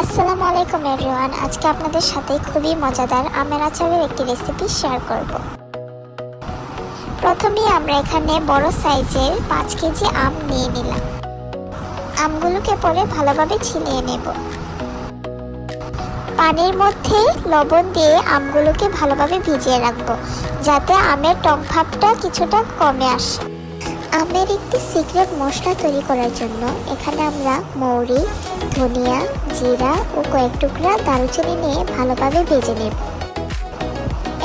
আসসালামু আলাইকুম এভরিওয়ান। আজকে আপনাদের সাথে খুবই মজাদার আমের আচারের একটি রেসিপি শেয়ার করব। প্রথমেই আমরা এখানে বড় সাইজের 5 কেজি আম নিয়ে নিলাম। আমগুলোকে পরে ভালোভাবে ছিলিয়ে নেব। পানির মধ্যে লবণ দিয়ে আমগুলোকে ভালোভাবে ভিজিয়ে রাখবো, যাতে আমের টক ভাবটা কিছুটা কমে আসে। আমের একটি সিক্রেট মশলা তৈরি করার জন্য এখানে আমরা মৌরি, ধনিয়া, জিরা ও কয়েক টুকরা দারুচিনি নিয়ে ভালোভাবে ভেজে নেব।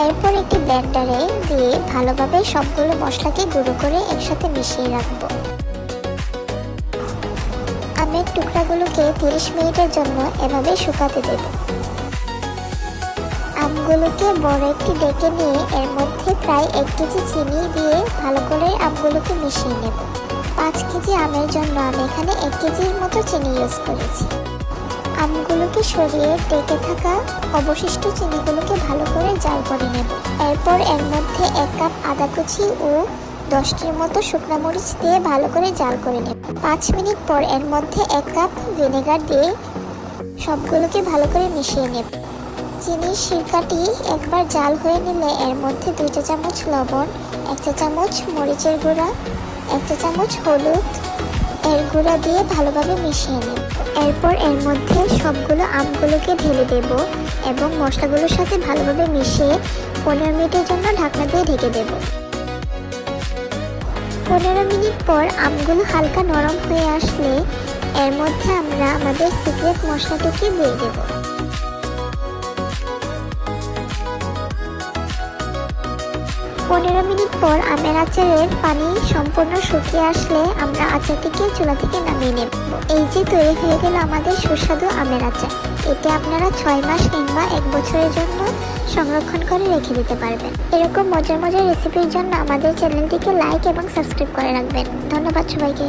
এরপর একটি ব্লেন্ডারে দিয়ে ভালোভাবে সবগুলো মশলাকে গুঁড়ো করে একসাথে মিশিয়ে রাখবো। আমের টুকরাগুলোকে 30 মিনিটের জন্য এভাবে শুকাতে দেব। আমগুলোকে বড় একটি ডেকে নিয়ে এর মধ্যে প্রায় 1 কেজি চিনি দিয়ে ভালো করে আমগুলোকে মিশিয়ে নেব। 5 কেজি আমের জন্য আমি এখানে 1 কেজির মতো চিনি ইউজ করেছি। আমগুলোকে সরিয়ে ডেকে থাকা অবশিষ্ট চিনিগুলোকে ভালো করে জাল করে নেব। এরপর এর মধ্যে 1 কাপ আদা কুচি ও 10টির মতো শুকনো মরিচ দিয়ে ভালো করে জাল করে নেব। 5 মিনিট পর এর মধ্যে 1 কাপ ভিনেগার দিয়ে সবগুলোকে ভালো করে মিশিয়ে নেব। চিনির সিরকাটি একবার জাল হয়ে নিলে এর মধ্যে 2 চা চামচ লবণ, 1 চা চামচ মরিচের গুঁড়া, 1 চা চামচ হলুদ এর গুঁড়া দিয়ে ভালোভাবে মিশিয়ে নেব। এরপর এর মধ্যে সবগুলো আমগুলোকে ঢেলে দেব এবং মশলাগুলোর সাথে ভালোভাবে মিশিয়ে 15 মিনিটের জন্য ঢাকনা দিয়ে ঢেকে দেব। 15 মিনিট পর আমগুলো হালকা নরম হয়ে আসলে এর মধ্যে আমরা আমাদের সিক্রেট মশলাটাকে দিয়ে দেব। 15 মিনিট পর আমের আচারের পানি সম্পূর্ণ শুকিয়ে আসলে আমরা আচারটিকে চুলা থেকে নামিয়ে নেব। এই যে তৈরি হয়ে গেল আমাদের সুস্বাদু আমের আচার। এটি আপনারা 6 মাস কিংবা 1 বছরের জন্য সংরক্ষণ করে রেখে দিতে পারবেন। এরকম মজার মজার রেসিপির জন্য আমাদের চ্যানেলটিকে লাইক এবং সাবস্ক্রাইব করে রাখবেন। ধন্যবাদ সবাইকে।